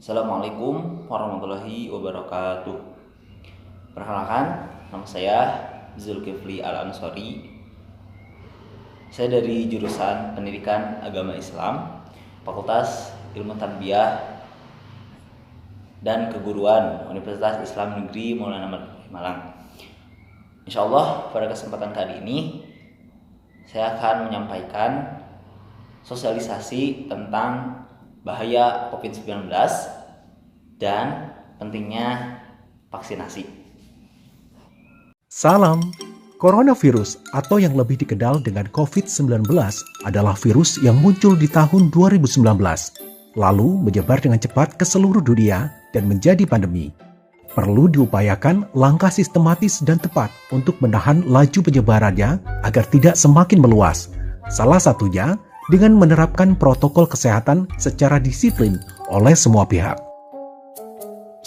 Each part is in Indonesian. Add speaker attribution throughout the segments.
Speaker 1: Assalamualaikum warahmatullahi wabarakatuh. Perkenalkan, nama saya Zulkifli Al-Ansori. Saya dari jurusan Pendidikan Agama Islam, Fakultas Ilmu Tarbiyah dan Keguruan Universitas Islam Negeri Maulana Merdeka Malang. Insya Allah pada kesempatan kali ini saya akan menyampaikan sosialisasi tentang bahaya COVID-19 dan pentingnya vaksinasi.
Speaker 2: Salam. Coronavirus atau yang lebih dikenal dengan COVID-19 adalah virus yang muncul di tahun 2019, lalu menyebar dengan cepat ke seluruh dunia dan menjadi pandemi. Perlu diupayakan langkah sistematis dan tepat untuk menahan laju penyebarannya agar tidak semakin meluas. Salah satunya dengan menerapkan protokol kesehatan secara disiplin oleh semua pihak.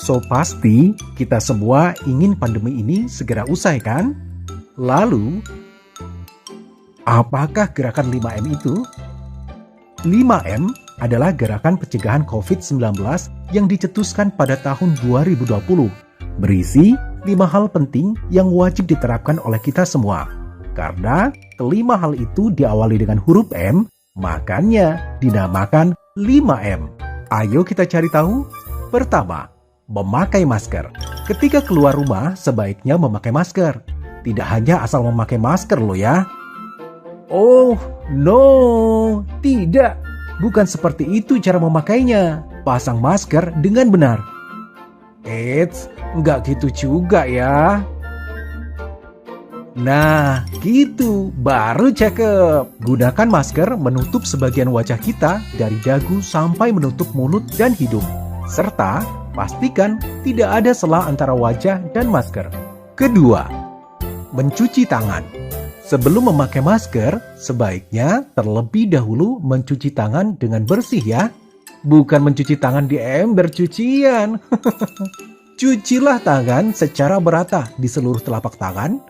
Speaker 2: So pasti kita semua ingin pandemi ini segera usai kan? Lalu, apakah gerakan 5M itu? 5M adalah gerakan pencegahan COVID-19 yang dicetuskan pada tahun 2020. Berisi 5 hal penting yang wajib diterapkan oleh kita semua. Karena kelima hal itu diawali dengan huruf M, makanya dinamakan 5M. Ayo kita cari tahu. Pertama, memakai masker. Ketika keluar rumah, sebaiknya memakai masker. Tidak hanya asal memakai masker loh ya. Oh, no. Tidak. Bukan seperti itu cara memakainya. Pasang masker dengan benar. Eits, nggak gitu juga ya. Nah, gitu. Baru cakep. Gunakan masker menutup sebagian wajah kita dari dagu sampai menutup mulut dan hidung. Serta pastikan tidak ada sela antara wajah dan masker. Kedua, mencuci tangan. Sebelum memakai masker, sebaiknya terlebih dahulu mencuci tangan dengan bersih ya. Bukan mencuci tangan di ember cucian. Cucilah tangan secara merata di seluruh telapak tangan.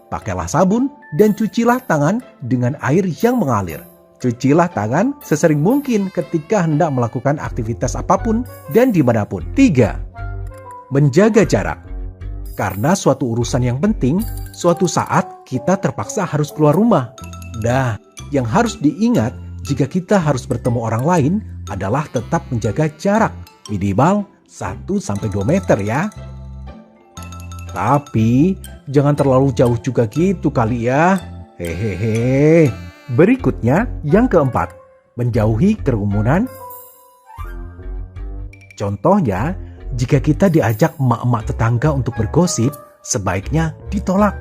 Speaker 2: Pakailah sabun dan cucilah tangan dengan air yang mengalir. Cucilah tangan sesering mungkin ketika hendak melakukan aktivitas apapun dan dimanapun. 3. Menjaga jarak. Karena suatu urusan yang penting, suatu saat kita terpaksa harus keluar rumah. Nah, yang harus diingat jika kita harus bertemu orang lain adalah tetap menjaga jarak minimal 1-2 meter ya. Tapi, jangan terlalu jauh juga gitu kali ya. Hehehe. Berikutnya, yang keempat, menjauhi kerumunan. Contohnya, jika kita diajak emak-emak tetangga untuk bergosip, sebaiknya ditolak.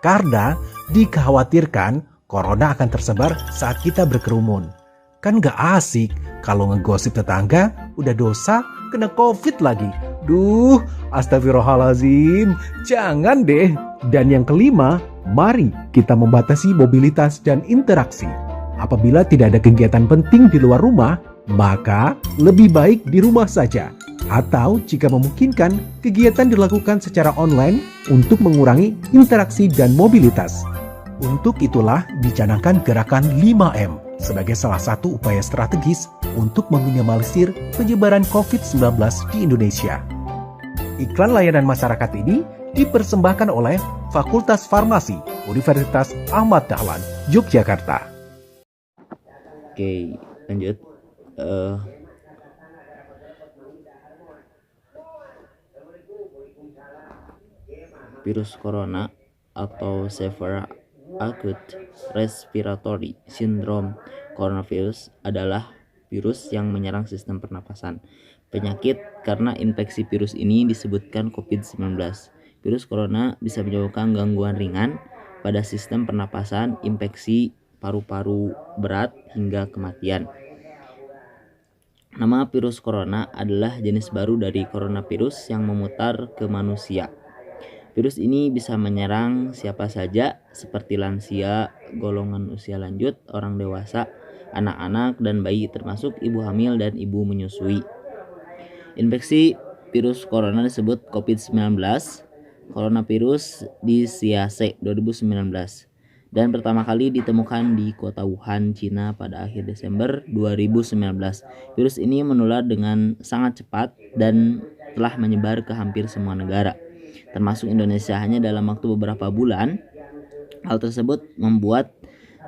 Speaker 2: Karena dikhawatirkan corona akan tersebar saat kita berkerumun. Kan gak asik kalau ngegosip tetangga, udah dosa, kena COVID lagi. Duh, astagfirullahaladzim, jangan deh. Dan yang kelima, mari kita membatasi mobilitas dan interaksi. Apabila tidak ada kegiatan penting di luar rumah, maka lebih baik di rumah saja. Atau jika memungkinkan, kegiatan dilakukan secara online untuk mengurangi interaksi dan mobilitas. Untuk itulah dicanangkan gerakan 5M sebagai salah satu upaya strategis untuk meminimalisir penyebaran COVID-19 di Indonesia. Iklan layanan masyarakat ini dipersembahkan oleh Fakultas Farmasi Universitas Ahmad Dahlan, Yogyakarta.
Speaker 1: Oke, lanjut. Virus corona atau Severe Acute Respiratory Syndrome coronavirus adalah virus yang menyerang sistem pernapasan. Penyakit karena infeksi virus ini disebutkan COVID-19. Virus corona bisa menyebabkan gangguan ringan pada sistem pernapasan, infeksi paru-paru berat hingga kematian. Nama virus corona adalah jenis baru dari coronavirus yang memutar ke manusia. Virus ini bisa menyerang siapa saja seperti lansia, golongan usia lanjut, orang dewasa, anak-anak, dan bayi termasuk ibu hamil dan ibu menyusui. Infeksi virus corona disebut COVID-19, coronavirus disease 2019. dan pertama kali ditemukan di kota Wuhan, Cina pada akhir Desember 2019. Virus ini menular dengan sangat cepat dan telah menyebar ke hampir semua negara, termasuk Indonesia. Hanya dalam waktu beberapa bulan, hal tersebut membuat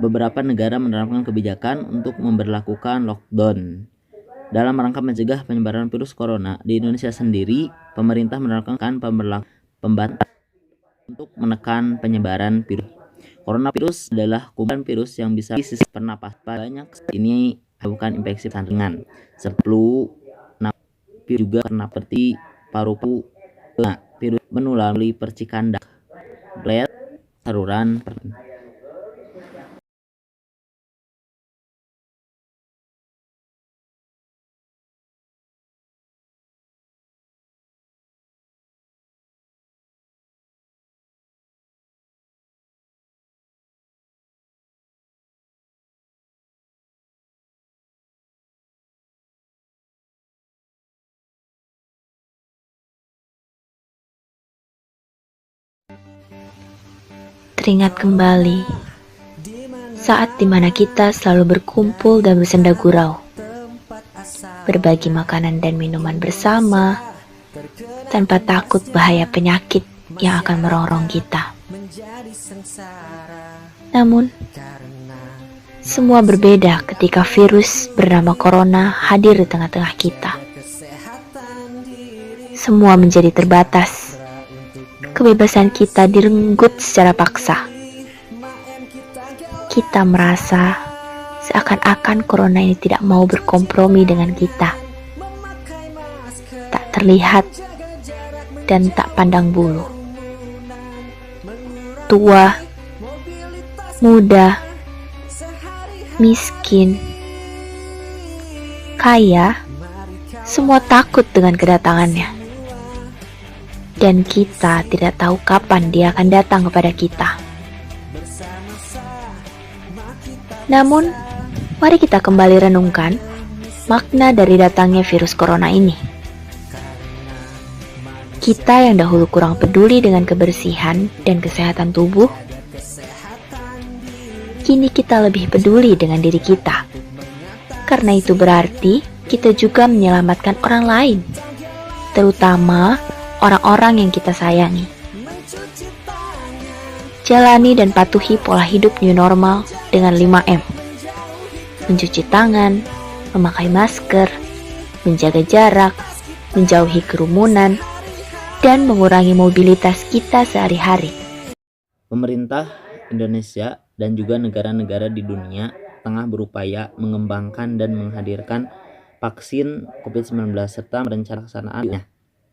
Speaker 1: beberapa negara menerapkan kebijakan untuk memberlakukan lockdown. Dalam rangka mencegah penyebaran virus corona, di Indonesia sendiri, pemerintah menerapkan pembatasan untuk menekan penyebaran virus. Coronavirus adalah kumpulan virus yang bisa sistem pernapasan banyak. Ini bukan infeksi ringan, seperti flu, virus juga kena seperti paru-paru. Nah, virus menular melalui percikan darah, droplet, saluran pernapasan.
Speaker 3: Teringat kembali saat dimana kita selalu berkumpul dan bersenda gurau, berbagi makanan dan minuman bersama, tanpa takut bahaya penyakit yang akan merongrong kita. Namun, semua berbeda ketika virus bernama Corona hadir di tengah-tengah kita. Semua menjadi terbatas. Kebebasan kita direnggut secara paksa. Kita merasa seakan-akan corona ini tidak mau berkompromi dengan kita. Tak terlihat dan tak pandang bulu. Tua, muda, miskin, kaya, semua takut dengan kedatangannya. Dan kita tidak tahu kapan dia akan datang kepada kita. Namun, mari kita kembali renungkan makna dari datangnya virus corona ini. Kita yang dahulu kurang peduli dengan kebersihan dan kesehatan tubuh, kini kita lebih peduli dengan diri kita. Karena itu berarti kita juga menyelamatkan orang lain, terutama orang-orang yang kita sayangi. Jalani dan patuhi pola hidup new normal dengan 5M. Mencuci tangan, memakai masker, menjaga jarak, menjauhi kerumunan, dan mengurangi mobilitas kita sehari-hari.
Speaker 1: Pemerintah Indonesia dan juga negara-negara di dunia tengah berupaya mengembangkan dan menghadirkan vaksin COVID-19 serta merencanakan pelaksanaannya.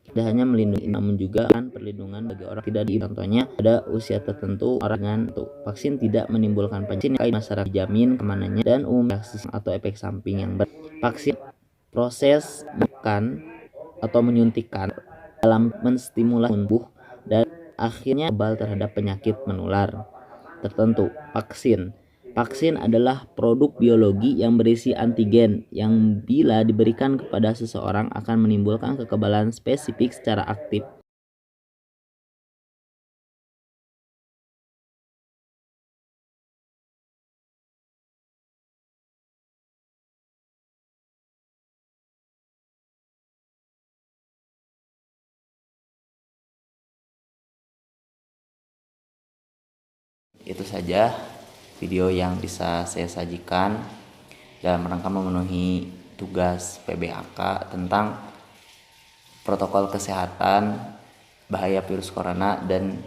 Speaker 1: Tidak hanya melindungi, namun juga perlindungan bagi orang tidak diizinkan. Contohnya, pada usia tertentu orang dengan vaksin tidak menimbulkan penyakit yang masyarakat dijamin keamanannya dan umum reaksi atau efek samping yang berat. Vaksin proses makan atau menyuntikkan dalam menstimulasi tubuh dan akhirnya kebal terhadap penyakit menular tertentu. Vaksin adalah produk biologi yang berisi antigen yang bila diberikan kepada seseorang akan menimbulkan kekebalan spesifik secara aktif. Itu saja video yang bisa saya sajikan dalam rangka memenuhi tugas PBAK tentang protokol kesehatan bahaya virus corona dan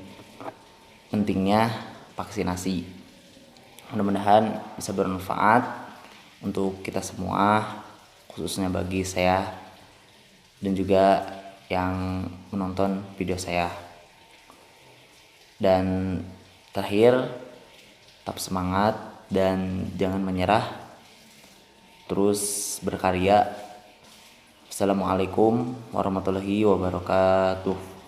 Speaker 1: pentingnya vaksinasi. Mudah-mudahan bisa bermanfaat untuk kita semua, khususnya bagi saya dan juga yang menonton video saya. Dan terakhir, tetap semangat dan jangan menyerah, terus berkarya. Assalamualaikum warahmatullahi wabarakatuh.